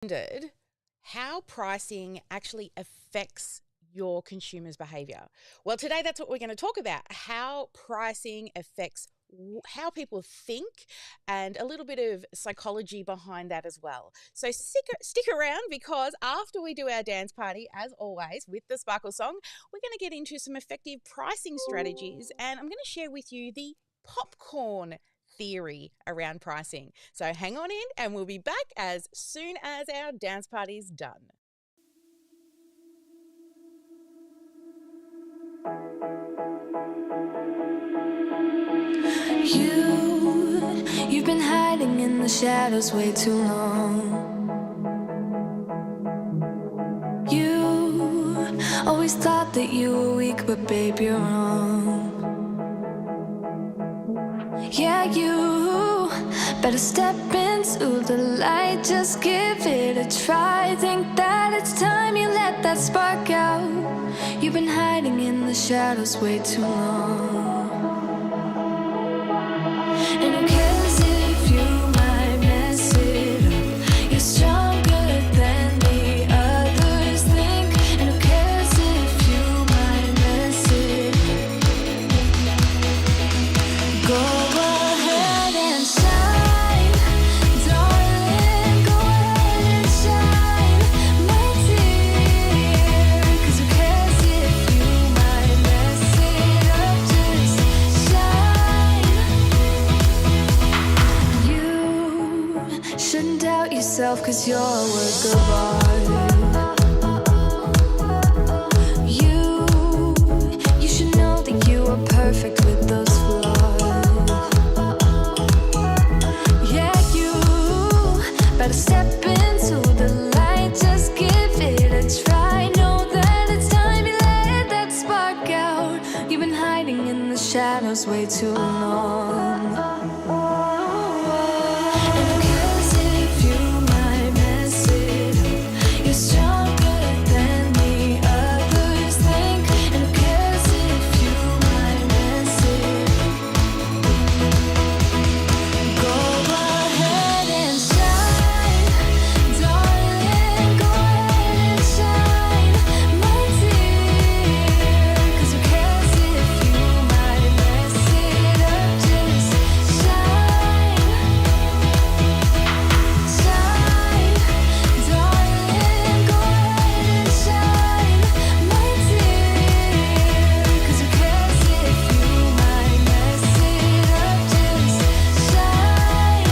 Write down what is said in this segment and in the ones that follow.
wondered how pricing actually affects your consumers' behavior? Well, today that's what we're going to talk about, how pricing affects how people think and a little bit of psychology behind that as well. So stick around because after we do our dance party, as always, with the Sparkle song, we're going to get into some effective pricing strategies and I'm going to share with you the popcorn theory around pricing. So hang on in and we'll be back as soon as our dance party's done. You've been hiding in the shadows way too long. You always thought that you were weak, but babe, you're wrong. Yeah, you better step into the light, just give it a try. Think that it's time you let that spark out. You've been hiding in the shadows way too long. And who cares if you might mess it up? You're stronger than the others think. And who cares if you might mess it up? Go ahead and shine, darling. Go ahead and shine, my dear. 'Cause who cares if you might mess it up? Just shine. You shouldn't doubt yourself, 'cause you're a work of art. You should know that you are perfect with those flaws. Yeah, you better step into the light, just give it a try. Know that it's time you let that spark out. You've been hiding in the shadows way too long. And who cares if you might mess it up? You're stronger than the others think. And who cares if you might mess it up? Go ahead and shine, darling. Go ahead and shine, my dear. 'Cause who cares if you might mess it up? Just shine, shine, darling. Go ahead and shine, my dear. 'Cause who cares if you might mess it up? Just shine.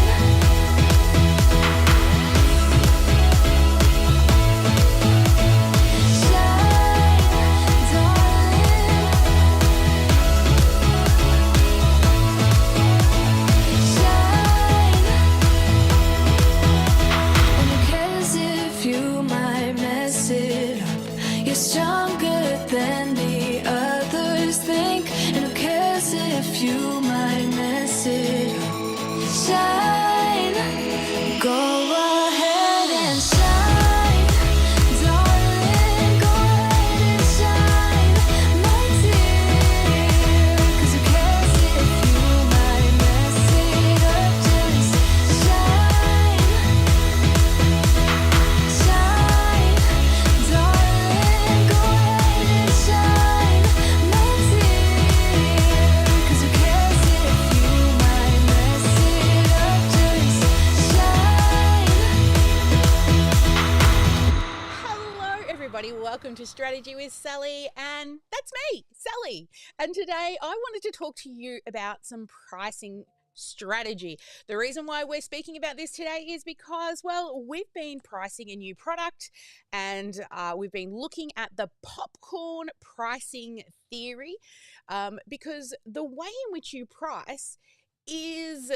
You're stronger than the others think. And who cares if you might mess it up? Shine. Go ahead and shine, darling. Go ahead and shine, my dear. 'Cause who cares if you might mess it up? Just shine, shine, darling. Go ahead and shine, my dear. 'Cause who cares if you might mess it up? Just shine. Hello, everybody. Welcome to Strategy with Sally, and that's me, Sally. And today I wanted to talk to you about some pricing strategy. The reason why we're speaking about this today is because, well, we've been pricing a new product and we've been looking at the popcorn pricing theory because the way in which you price is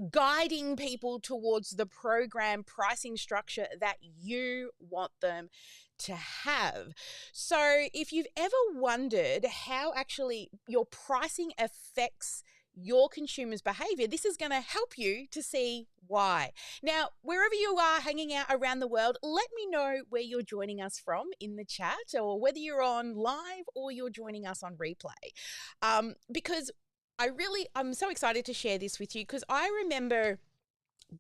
guiding people towards the program pricing structure that you want them to have. So, if you've ever wondered how actually your pricing affects your consumers' behavior, this is going to help you to see why. Now, wherever you are hanging out around the world, let me know where you're joining us from in the chat, or whether you're on live or you're joining us on replay. Because I'm so excited to share this with you because I remember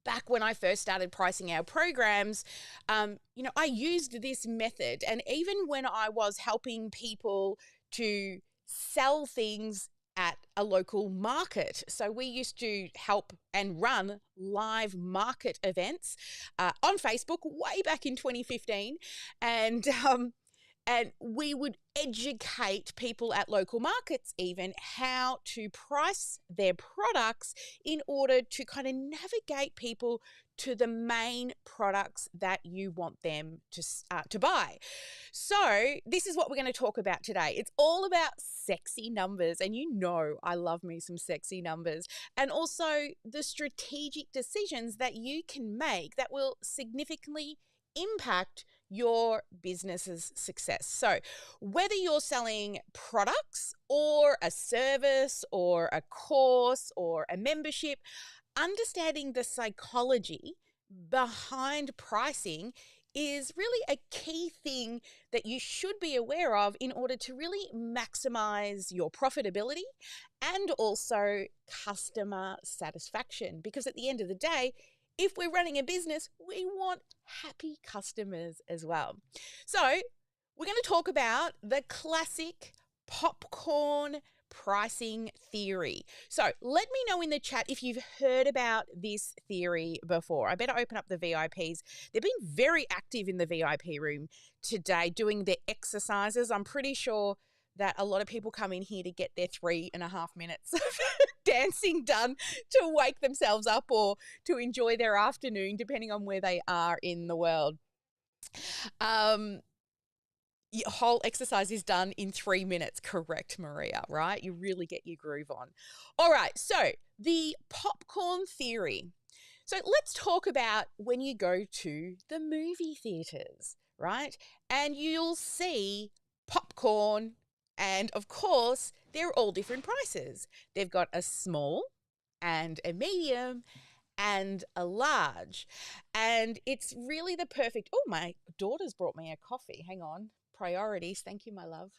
back when I first started pricing our programs, I used this method. And even when I was helping people to sell things at a local market. So we used to help and run live market events on Facebook way back in 2015. And we would educate people at local markets even how to price their products in order to kind of navigate people to the main products that you want them to buy. So this is what we're going to talk about today. It's all about sexy numbers, and I love me some sexy numbers, and also the strategic decisions that you can make that will significantly impact your business's success. So whether you're selling products or a service or a course or a membership, understanding the psychology behind pricing is really a key thing that you should be aware of in order to really maximize your profitability and also customer satisfaction. Because at the end of the day, if we're running a business, we want happy customers as well. So we're going to talk about the classic popcorn pricing theory. So let me know in the chat if you've heard about this theory before. I better open up the VIPs. They've been very active in the VIP room today doing their exercises. I'm pretty sure that a lot of people come in here to get their 3.5 minutes of dancing done to wake themselves up or to enjoy their afternoon, depending on where they are in the world. Your whole exercise is done in 3 minutes. Correct, Maria, right? You really get your groove on. All right, so the popcorn theory. So let's talk about when you go to the movie theaters, right? And you'll see popcorn, and of course, they're all different prices. They've got a small and a medium and a large. And it's really the perfect. Oh, my daughter's brought me a coffee. Hang on. Priorities. Thank you, my love.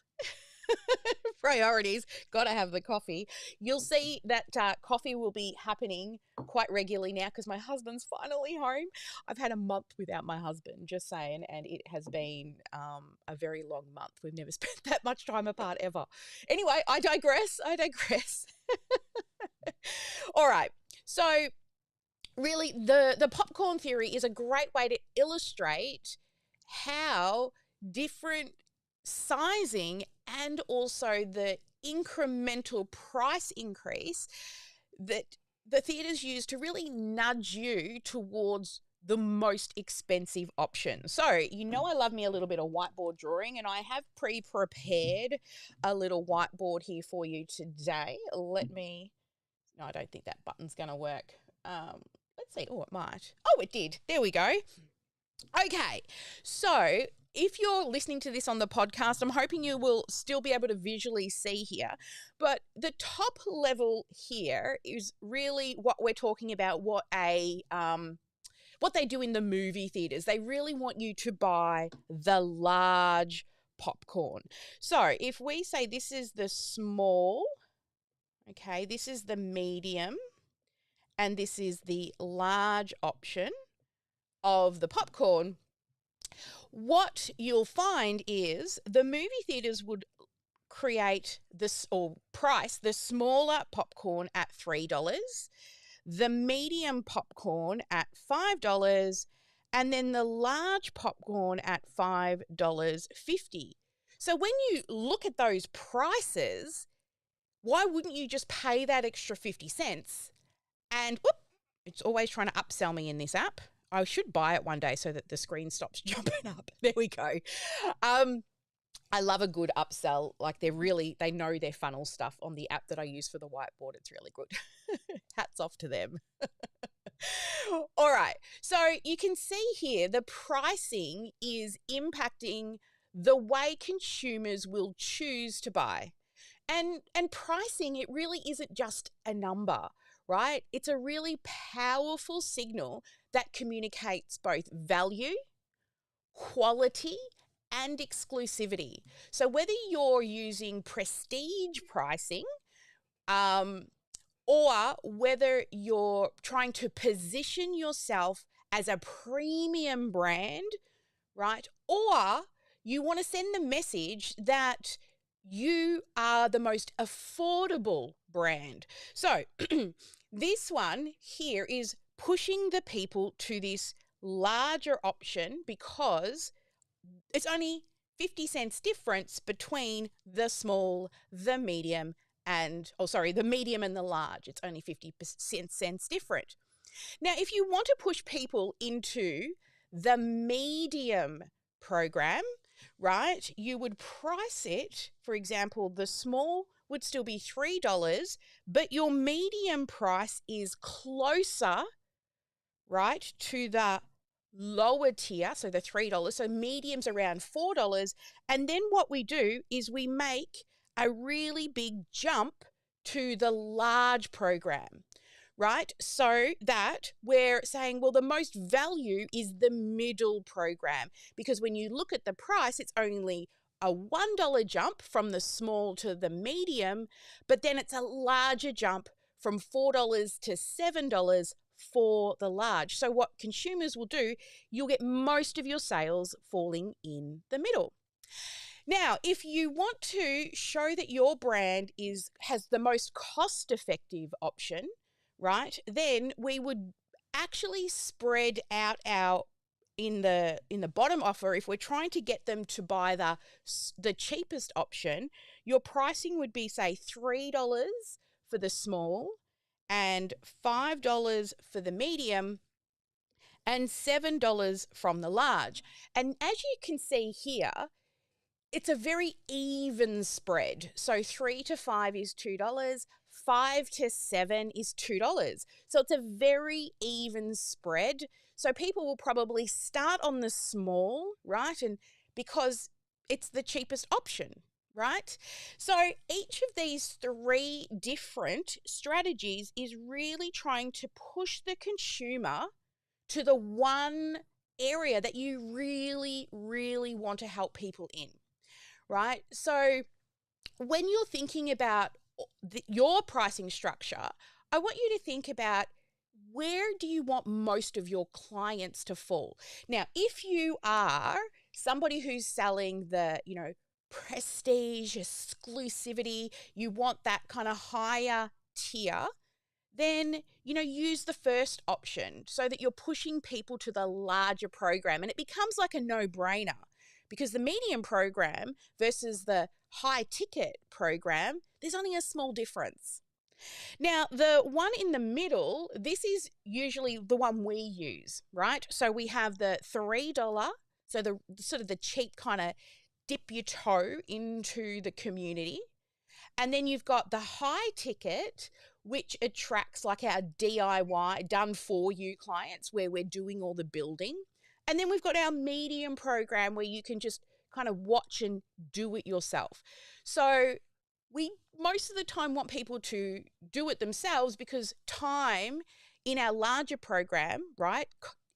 Priorities. Got to have the coffee. You'll see that coffee will be happening quite regularly now because my husband's finally home. I've had a month without my husband, just saying, and it has been a very long month. We've never spent that much time apart ever. Anyway, I digress. All right. So really, the popcorn theory is a great way to illustrate how different sizing and also the incremental price increase that the theaters use to really nudge you towards the most expensive option. So, I love me a little bit of whiteboard drawing, and I have pre-prepared a little whiteboard here for you today. No, I don't think that button's going to work. Let's see. Oh, it might. Oh, it did. There we go. Okay. So if you're listening to this on the podcast, I'm hoping you will still be able to visually see here. But the top level here is really what we're talking about, what they do in the movie theaters. They really want you to buy the large popcorn. So if we say this is the small, okay, this is the medium, and this is the large option of the popcorn, what you'll find is the movie theaters would create this or price the smaller popcorn at $3, the medium popcorn at $5, and then the large popcorn at $5.50. So when you look at those prices, why wouldn't you just pay that extra 50 cents? And it's always trying to upsell me in this app. I should buy it one day so that the screen stops jumping up. There we go. I love a good upsell. Like they know their funnel stuff on the app that I use for the whiteboard. It's really good. Hats off to them. All right. So you can see here the pricing is impacting the way consumers will choose to buy. And pricing, it really isn't just a number, right? It's a really powerful signal that communicates both value, quality, and exclusivity. So whether you're using prestige pricing, or whether you're trying to position yourself as a premium brand, right? Or you want to send the message that you are the most affordable brand. So, this one here is pushing the people to this larger option because it's only 50 cents difference between the small, the medium, the medium and the large. It's only 50 cents different. Now, if you want to push people into the medium program, right, you would price it, for example, the small would still be $3, but your medium price is closer, right, to the lower tier, so the $3. So medium's around $4. And then what we do is we make a really big jump to the large program, right? So that we're saying, well, the most value is the middle program, because when you look at the price, it's only a $1 jump from the small to the medium, but then it's a larger jump from $4 to $7 for the large. So what consumers will do, you'll get most of your sales falling in the middle. Now, if you want to show that your brand has the most cost-effective option, right, then we would actually spread out our in the bottom offer. If we're trying to get them to buy the cheapest option, your pricing would be, say, $3 for the small and $5 for the medium and $7 from the large. And as you can see here, it's a very even spread. So 3 to 5 is $2, 5 to 7 is $2. So it's a very even spread. So people will probably start on the small, right? And because it's the cheapest option, right? So each of these three different strategies is really trying to push the consumer to the one area that you really, really want to help people in, right? So when you're thinking about your pricing structure, I want you to think about, where do you want most of your clients to fall? Now, if you are somebody who's selling the, prestige, exclusivity, you want that kind of higher tier, then, use the first option so that you're pushing people to the larger program. And it becomes like a no-brainer, because the medium program versus the high ticket program, there's only a small difference. Now, the one in the middle, this is usually the one we use, right? So we have the $3, so the sort of the cheap kind of dip your toe into the community. And then you've got the high ticket, which attracts like our DIY, done for you clients, where we're doing all the building. And then we've got our medium program where you can just kind of watch and do it yourself. So we most of the time want people to do it themselves, because time in our larger program, right,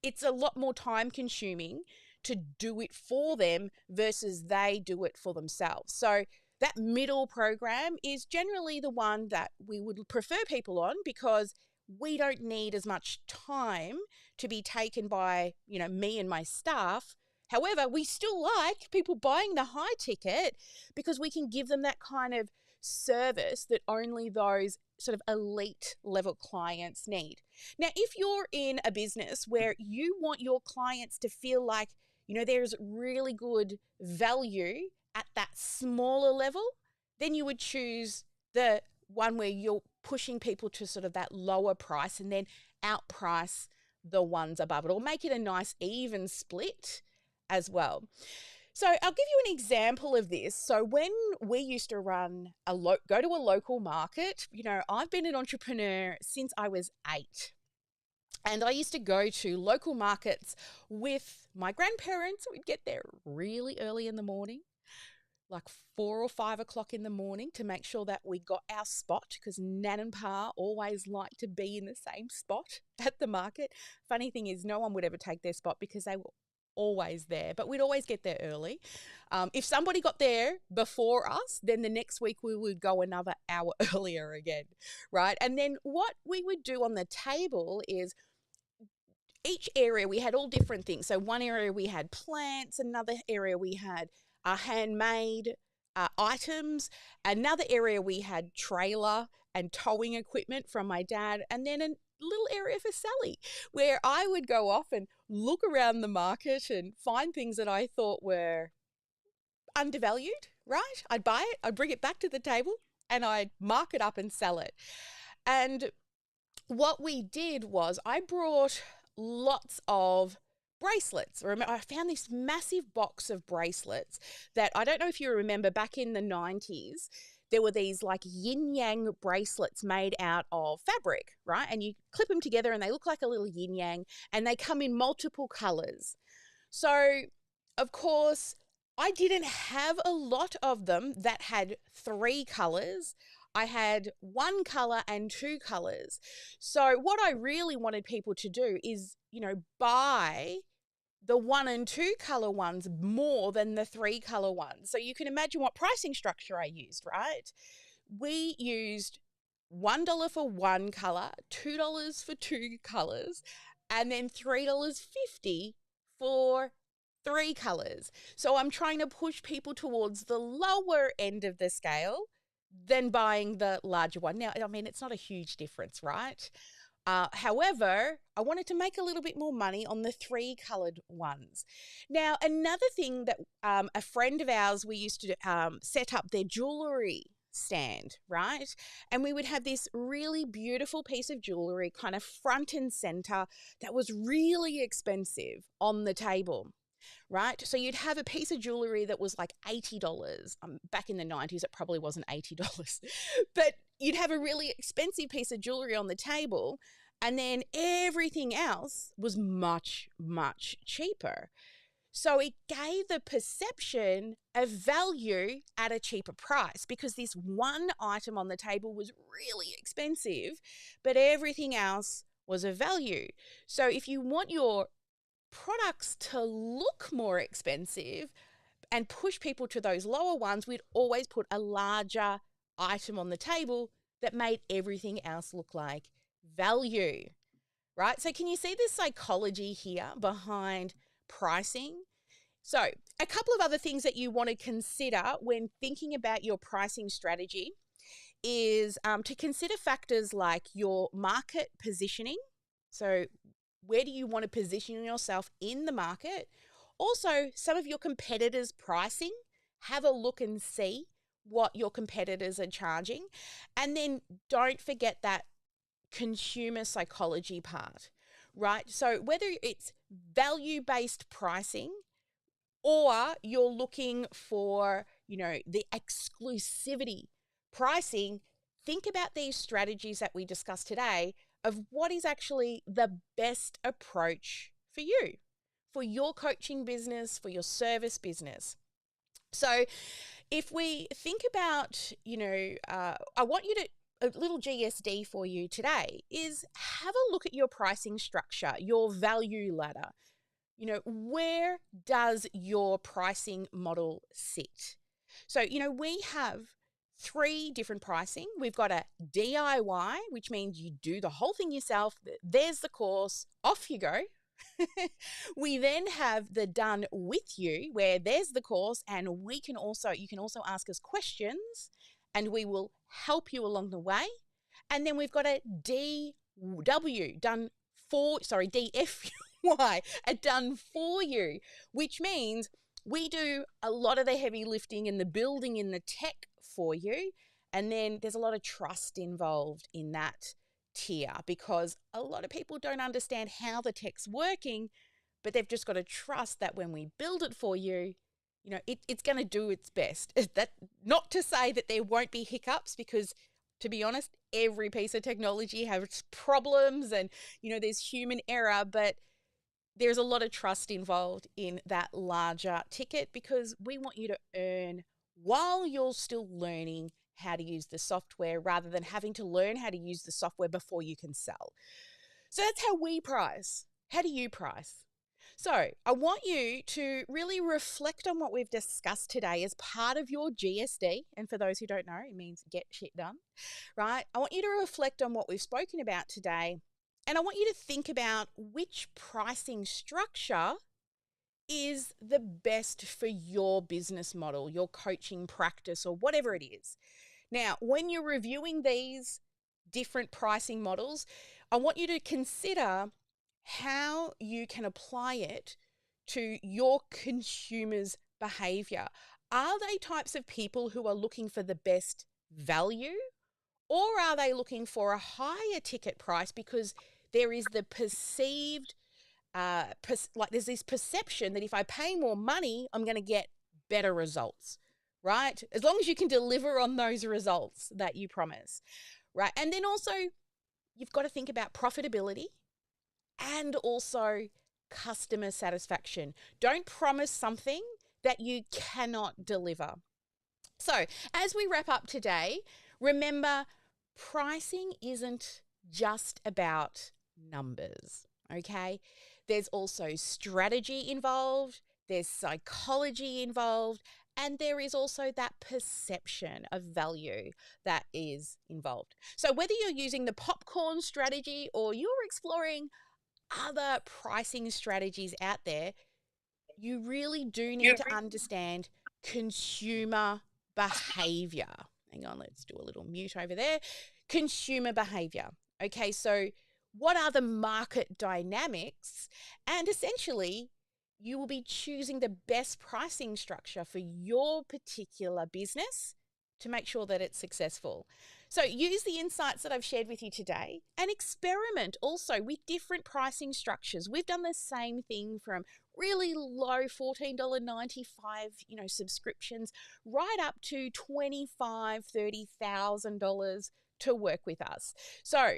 it's a lot more time consuming to do it for them versus they do it for themselves. So that middle program is generally the one that we would prefer people on, because we don't need as much time to be taken by, me and my staff. However, we still like people buying the high ticket because we can give them that kind of service that only those sort of elite level clients need. Now, if you're in a business where you want your clients to feel like, there's really good value at that smaller level, then you would choose the one where you're pushing people to sort of that lower price and then outprice the ones above it, or make it a nice even split as well. So I'll give you an example of this. So when we used to go to a local market, I've been an entrepreneur since I was 8. And I used to go to local markets with my grandparents. We'd get there really early in the morning, like 4 or 5 o'clock in the morning, to make sure that we got our spot, because Nan and Pa always liked to be in the same spot at the market. Funny thing is, no one would ever take their spot because they were always there, but we'd always get there early. If somebody got there before us, then the next week we would go another hour earlier again, right? And then what we would do on the table is each area we had all different things. So one area we had plants, another area we had handmade items, another area we had trailer and towing equipment from my dad, and then a little area for Sally where I would go off and look around the market and find things that I thought were undervalued, right? I'd buy it, I'd bring it back to the table, and I'd mark it up and sell it. And what we did was I brought lots of bracelets. I found this massive box of bracelets that I don't know if you remember back in the 90s. There were these like yin yang bracelets made out of fabric, right? And you clip them together and they look like a little yin yang, and they come in multiple colors. So, of course, I didn't have a lot of them that had 3 colors. I had 1 color and 2 colors. So what I really wanted people to do is, buy the 1 and 2 color ones more than the 3 color ones. So you can imagine what pricing structure I used, right? We used $1 for 1 color, $2 for 2 colors, and then $3.50 for 3 colors. So I'm trying to push people towards the lower end of the scale than buying the larger one. Now, I mean, it's not a huge difference, right? However, I wanted to make a little bit more money on the 3 colored ones. Now, another thing that a friend of ours, we used to set up their jewelry stand, right? And we would have this really beautiful piece of jewelry kind of front and center that was really expensive on the table. Right? So you'd have a piece of jewelry that was like $80. Back in the 90s, it probably wasn't $80, but you'd have a really expensive piece of jewelry on the table, and then everything else was much, much cheaper. So it gave the perception of value at a cheaper price because this one item on the table was really expensive, but everything else was of value. So if you want your products to look more expensive and push people to those lower ones, we'd always put a larger item on the table that made everything else look like value, right? So can you see the psychology here behind pricing? So a couple of other things that you want to consider when thinking about your pricing strategy is to consider factors like your market positioning. So where do you want to position yourself in the market? Also, some of your competitors' pricing. Have a look and see what your competitors are charging. And then don't forget that consumer psychology part, right? So whether it's value-based pricing or you're looking for, the exclusivity pricing, think about these strategies that we discussed today of what is actually the best approach for you, for your coaching business, for your service business. So if we think about, I want you to, a little GSD for you today is have a look at your pricing structure, your value ladder. Where does your pricing model sit? So, we have 3 different pricing. We've got a DIY, which means you do the whole thing yourself. There's the course, off you go. We then have the done with you, where there's the course, and you can also ask us questions and we will help you along the way. And then we've got a DFY, a done for you, which means we do a lot of the heavy lifting and the building in the tech for you. And then there's a lot of trust involved in that tier because a lot of people don't understand how the tech's working, but they've just got to trust that when we build it for you, it's going to do its best. That not to say that there won't be hiccups, because to be honest, every piece of technology has problems and, there's human error, but there's a lot of trust involved in that larger ticket because we want you to earn while you're still learning how to use the software rather than having to learn how to use the software before you can sell. So that's how we price. How do you price? So, I want you to really reflect on what we've discussed today as part of your GSD. And for those who don't know, it means get shit done, right? I want you to reflect on what we've spoken about today. And I want you to think about which pricing structure is the best for your business model, your coaching practice, or whatever it is. Now, when you're reviewing these different pricing models, I want you to consider how you can apply it to your consumers' behavior. Are they types of people who are looking for the best value, or are they looking for a higher ticket price because there is the perceived like there's this perception that if I pay more money, I'm going to get better results, right? As long as you can deliver on those results that you promise, right? And then also, you've got to think about profitability and also customer satisfaction. Don't promise something that you cannot deliver. So, as we wrap up today, remember pricing isn't just about numbers, okay? There's also strategy involved, there's psychology involved, and there is also that perception of value that is involved. So, whether you're using the popcorn strategy or you're exploring other pricing strategies out there, you really do need to understand consumer behavior. Hang on, let's do a little mute over there. Consumer behavior. Okay, so what are the market dynamics? And essentially, you will be choosing the best pricing structure for your particular business to make sure that it's successful. So use the insights that I've shared with you today and experiment also with different pricing structures. We've done the same thing from really low $14.95, subscriptions right up to $25,000, $30,000 to work with us. So,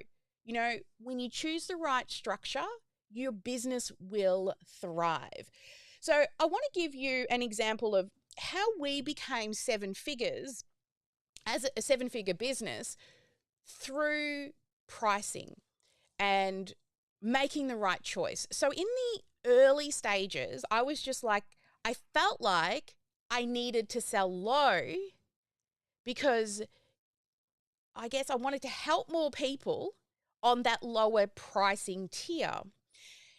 when you choose the right structure, your business will thrive. So I want to give you an example of how we became seven figures as a seven-figure business through pricing and making the right choice. So in the early stages, I was just like, I felt like I needed to sell low because I guess I wanted to help more people on that lower pricing tier.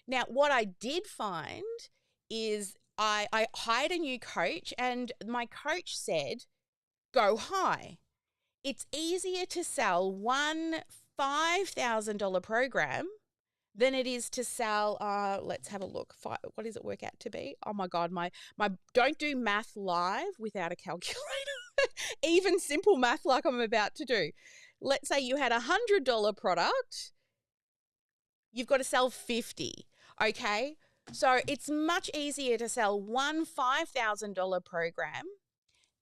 Now, what I did find is I hired a new coach, and my coach said, go high. It's easier to sell one $5,000 program than it is to sell, let's have a look. What does it work out to be? Oh my God, my don't do math live without a calculator. Even simple math like I'm about to do. Let's say you had $100 product, you've got to sell 50, okay? So it's much easier to sell one $5,000 program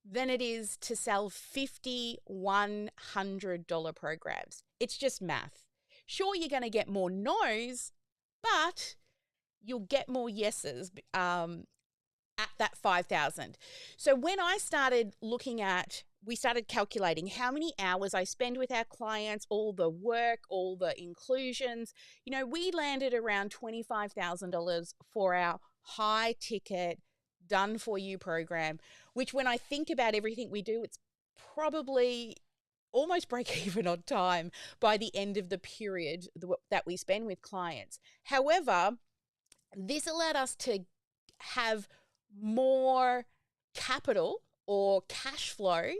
than it is to sell 50 $100 programs. It's just math. Sure, you're going to get more no's, but you'll get more yeses at that 5,000. So when I started we started calculating how many hours I spend with our clients, all the work, all the inclusions, we landed around $25,000 for our high ticket done for you program, which when I think about everything we do, it's probably almost break even on time by the end of the period that we spend with clients. However, this allowed us to have more capital or cash flow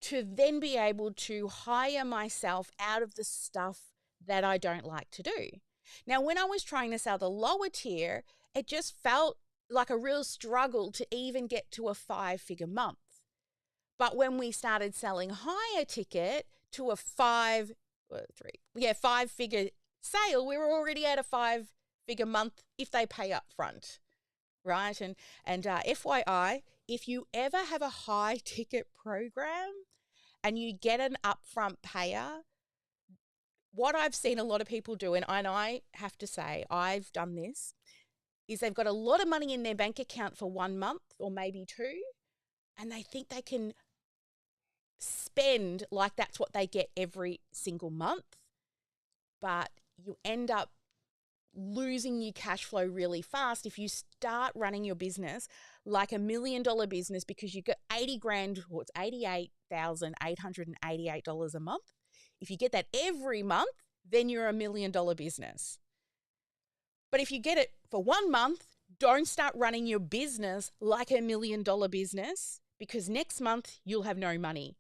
to then be able to hire myself out of the stuff that I don't like to do. Now, when I was trying to sell the lower tier, it just felt like a real struggle to even get to a 5-figure month. But when we started selling higher ticket to a 5-figure sale, we were already at a 5-figure month if they pay up front, right? And FYI, if you ever have a high ticket program and you get an upfront payer, what I've seen a lot of people do, and I have to say I've done this, is they've got a lot of money in their bank account for 1 month or maybe 2, and they think they can spend like that's what they get every single month, but you end up losing your cash flow really fast if you start running your business like $1 million business because you got 80 grand, or it's $88,888 a month. If you get that every month, then you're $1 million business. But if you get it for 1 month, don't start running your business like $1 million business, because next month you'll have no money.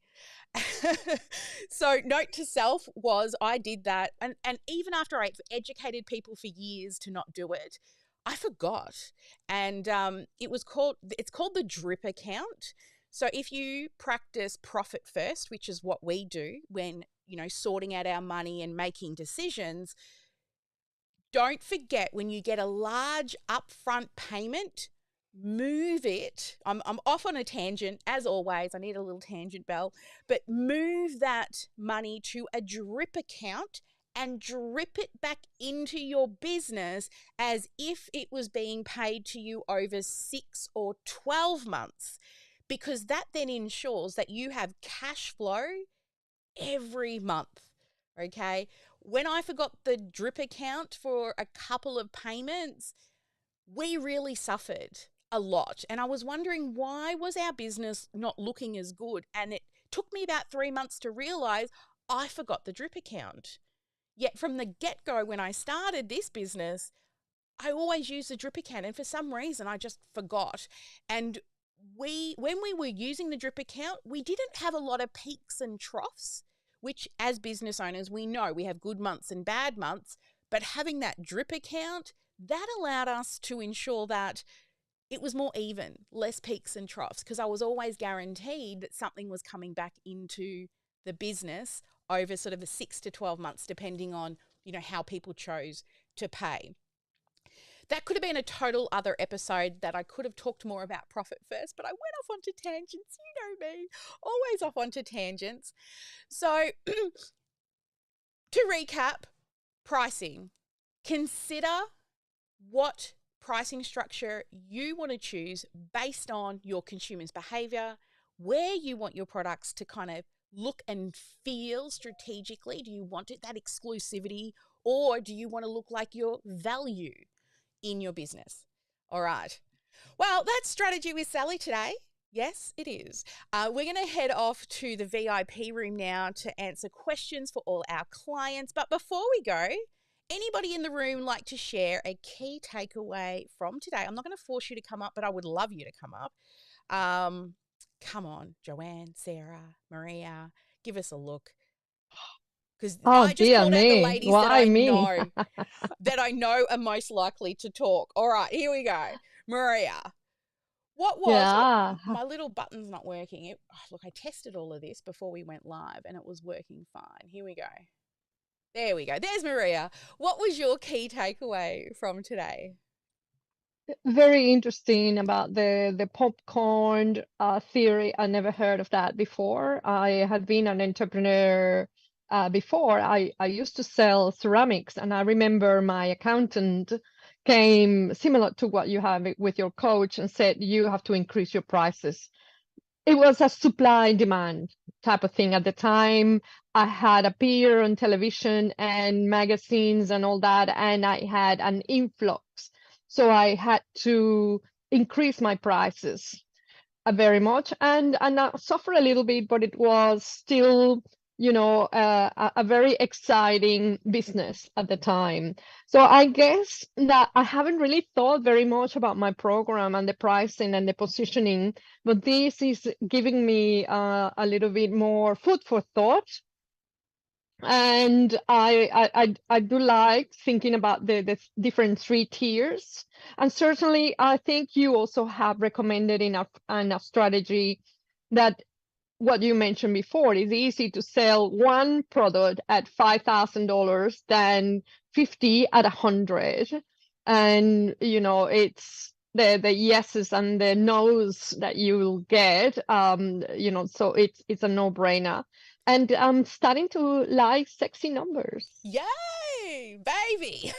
So note to self was I did that. And even after I educated people for years to not do it, I forgot. And it's called the drip account. So if you practice profit first, which is what we do when, sorting out our money and making decisions, don't forget, when you get a large upfront payment, move it. I'm off on a tangent, as always. I need a little tangent bell. But move that money to a drip account and drip it back into your business as if it was being paid to you over 6 or 12 months, because that then ensures that you have cash flow every month. Okay. When I forgot the drip account for a couple of payments, we really suffered a lot. And I was wondering, why was our business not looking as good? And it took me about 3 months to realize I forgot the drip account. Yet from the get-go, when I started this business, I always used the drip account, and for some reason I just forgot. And when we were using the drip account, we didn't have a lot of peaks and troughs, which as business owners, we know we have good months and bad months. But having that drip account, that allowed us to ensure that it was more even, less peaks and troughs, because I was always guaranteed that something was coming back into the business over sort of the 6 to 12 months, depending on, how people chose to pay. That could have been a total other episode that I could have talked more about profit first, but I went off onto tangents. You know me, always off onto tangents. So to recap, pricing. Consider what pricing structure you want to choose based on your consumers' behavior, where you want your products to kind of look and feel strategically. Do you want it that exclusivity, or do you want to look like your value in your business? All right. Well, that's Strategy with Sally today. Yes, it is. We're going to head off to the VIP room now to answer questions for all our clients. But before we go, anybody in the room like to share a key takeaway from today? I'm not going to force you to come up, but I would love you to come up. Come on, Joanne, Sarah, Maria, give us a look. Because Oh, I just dear called out the me. ladies Why me? that I know are most likely to talk. All right, here we go. Maria, what was Yeah. my little button's not working? Look, I tested all of this before we went live and it was working fine. Here we go. There we go. There's Maria. What was your key takeaway from today? Very interesting about the popcorn theory. I never heard of that before. I had been an entrepreneur before. I used to sell ceramics, and I remember my accountant came similar to what you have with your coach and said, you have to increase your prices. It was a supply and demand type of thing at the time. I had appear on television and magazines and all that, and I had an influx. So I had to increase my prices very much, and I suffer a little bit, but it was still, a very exciting business at the time. So I guess that I haven't really thought very much about my program and the pricing and the positioning, but this is giving me a little bit more food for thought. And I do like thinking about the different 3 tiers. And certainly, I think you also have recommended in a strategy that what you mentioned before is easy to sell one product at $5,000 than 50 at 100. And, it's the yeses and the nos that you will get, so it's a no-brainer. And I'm starting to like sexy numbers. Yay, baby.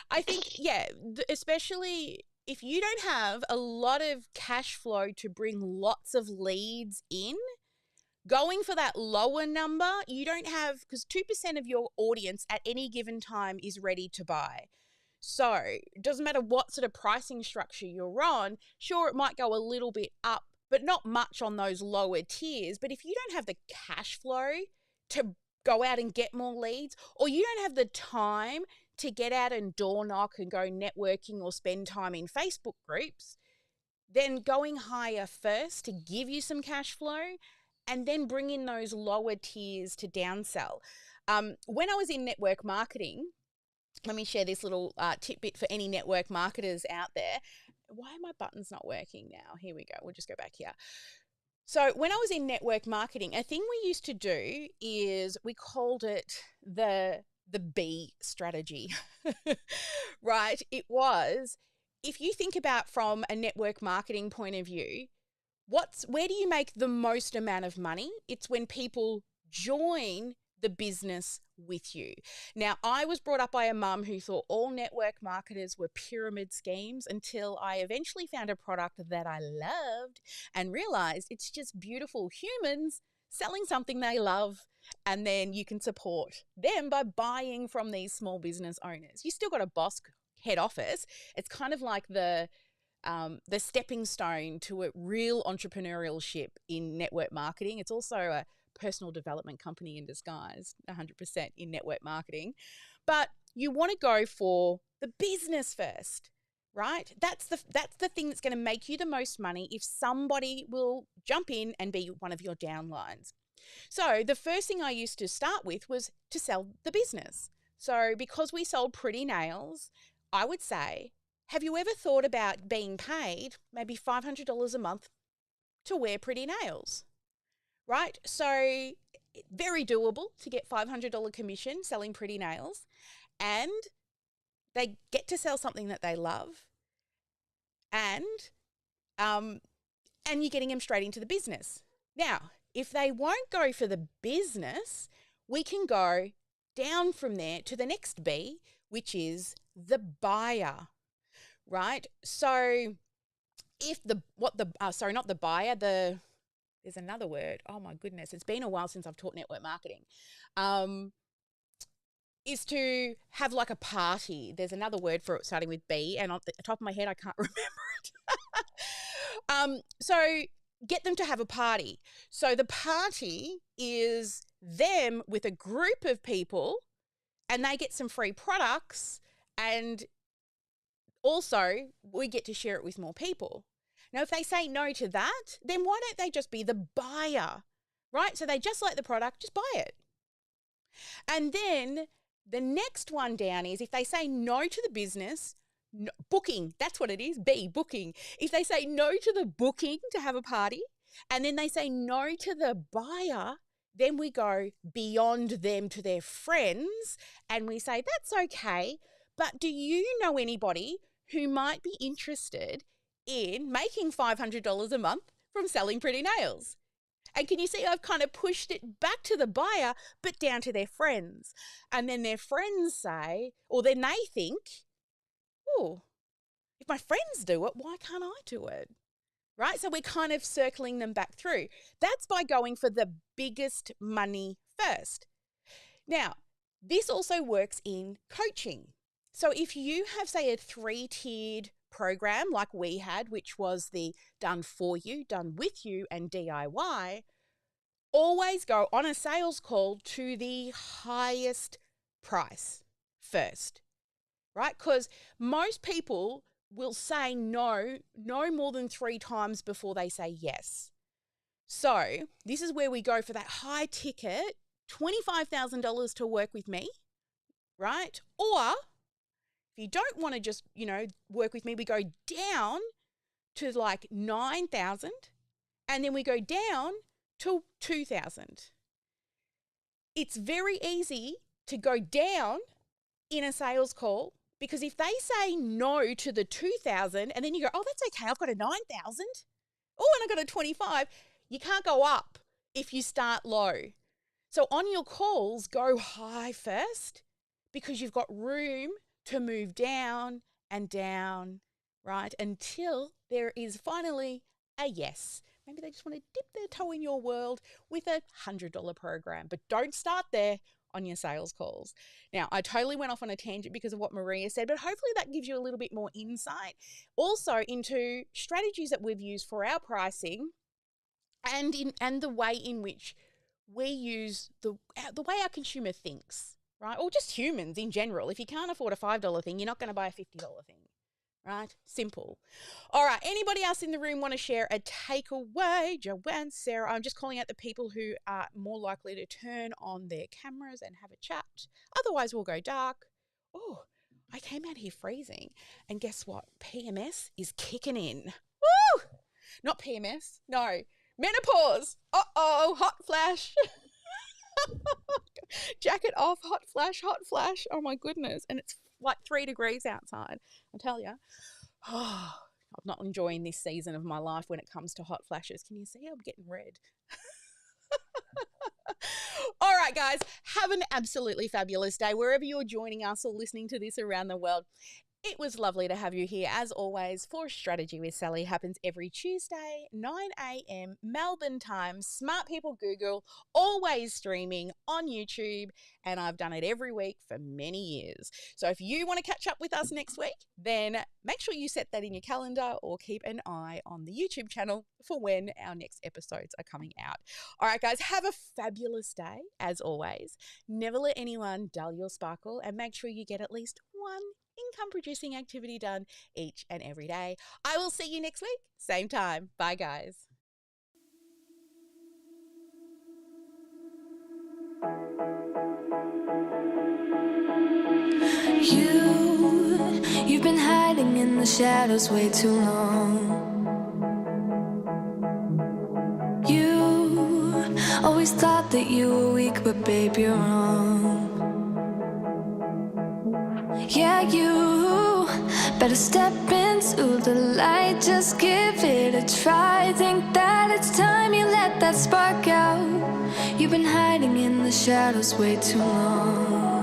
I think, yeah, especially if you don't have a lot of cash flow to bring lots of leads in, Going for that lower number, you don't have, because 2% of your audience at any given time is ready to buy. So it doesn't matter what sort of pricing structure you're on. Sure, it might go a little bit up, but not much on those lower tiers. But if you don't have the cash flow to go out and get more leads, or you don't have the time to get out and door knock and go networking or spend time in Facebook groups, then going higher first to give you some cash flow, and then bring in those lower tiers to downsell. When I was in network marketing, let me share this little tidbit for any network marketers out there. Why are my buttons not working now? Here we go. We'll just go back here. So when I was in network marketing, a thing we used to do is we called it the B strategy, right? It was, if you think about from a network marketing point of view, where do you make the most amount of money? It's when people join the business with you. Now, I was brought up by a mum who thought all network marketers were pyramid schemes until I eventually found a product that I loved and realized it's just beautiful humans selling something they love, and then you can support them by buying from these small business owners. You still got a boss head office. It's kind of like the stepping stone to a real entrepreneurship in network marketing. It's also a personal development company in disguise, 100% in network marketing. But you want to go for the business first, right? That's the thing that's going to make you the most money if somebody will jump in and be one of your downlines. So the first thing I used to start with was to sell the business. So because we sold pretty nails, I would say, have you ever thought about being paid maybe $500 a month to wear pretty nails? Right? So very doable to get $500 commission selling pretty nails, and they get to sell something that they love, and you're getting them straight into the business. Now, if they won't go for the business, we can go down from there to the next B, which is the buyer, right? So if not the buyer, there's another word. Oh my goodness. It's been a while since I've taught network marketing. Is to have like a party. There's another word for it starting with B, and on the top of my head, I can't remember it. So get them to have a party. So the party is them with a group of people, and they get some free products, and also we get to share it with more people. Now, if they say no to that, then why don't they just be the buyer, right? So they just like the product, just buy it. And then the next one down is if they say no to the business, booking, that's what it is, B, booking. If they say no to the booking to have a party, and then they say no to the buyer, then we go beyond them to their friends, and we say, that's okay, but do you know anybody who might be interested in making $500 a month from selling pretty nails? And can you see I've kind of pushed it back to the buyer, but down to their friends. And then their friends say, or then they think, oh, if my friends do it, why can't I do it? Right? So we're kind of circling them back through. That's by going for the biggest money first. Now, this also works in coaching. So if you have, say, a 3-tiered program like we had, which was the done for you, done with you, and DIY, always go on a sales call to the highest price first, right? Because most people will say no more than 3 times before they say yes. So this is where we go for that high ticket, $25,000 to work with me, right? Or if you don't want to just, work with me, we go down to like 9,000, and then we go down to 2,000. It's very easy to go down in a sales call, because if they say no to the 2,000 and then you go, oh, that's okay, I've got a 9,000. Oh, and I got a 25. You can't go up if you start low. So on your calls, go high first, because you've got room to move down and down, right? Until there is finally a yes. Maybe they just want to dip their toe in your world with a $100 program. But don't start there on your sales calls. Now, I totally went off on a tangent because of what Maria said, but hopefully that gives you a little bit more insight also into strategies that we've used for our pricing and the way in which we use the way our consumer thinks, right? Or just humans in general. If you can't afford a $5 thing, you're not going to buy a $50 thing. Right? Simple. All right. Anybody else in the room want to share a takeaway? Joanne, Sarah, I'm just calling out the people who are more likely to turn on their cameras and have a chat. Otherwise, we'll go dark. Oh, I came out here freezing. And guess what? PMS is kicking in. Woo! Not PMS. No. Menopause. Uh-oh. Hot flash. Jacket off. Hot flash. Hot flash. Oh, my goodness. And it's like 3 degrees outside, I tell you. Oh, I'm not enjoying this season of my life when it comes to hot flashes. Can you see I'm getting red? All right, guys, have an absolutely fabulous day wherever you're joining us or listening to this around the world. It was lovely to have you here, as always, for Strategy with Sally. Happens every Tuesday, 9 a.m. Melbourne time. Smart People Google, always streaming on YouTube, and I've done it every week for many years. So if you want to catch up with us next week, then make sure you set that in your calendar or keep an eye on the YouTube channel for when our next episodes are coming out. All right, guys, have a fabulous day, as always. Never let anyone dull your sparkle, and make sure you get at least one income producing activity done each and every day. I will see you next week, same time. Bye, guys. You've been hiding in the shadows way too long. You always thought that you were weak, but babe, you're wrong. Yeah, you better step into the light, just give it a try. Think that it's time you let that spark out. You've been hiding in the shadows way too long.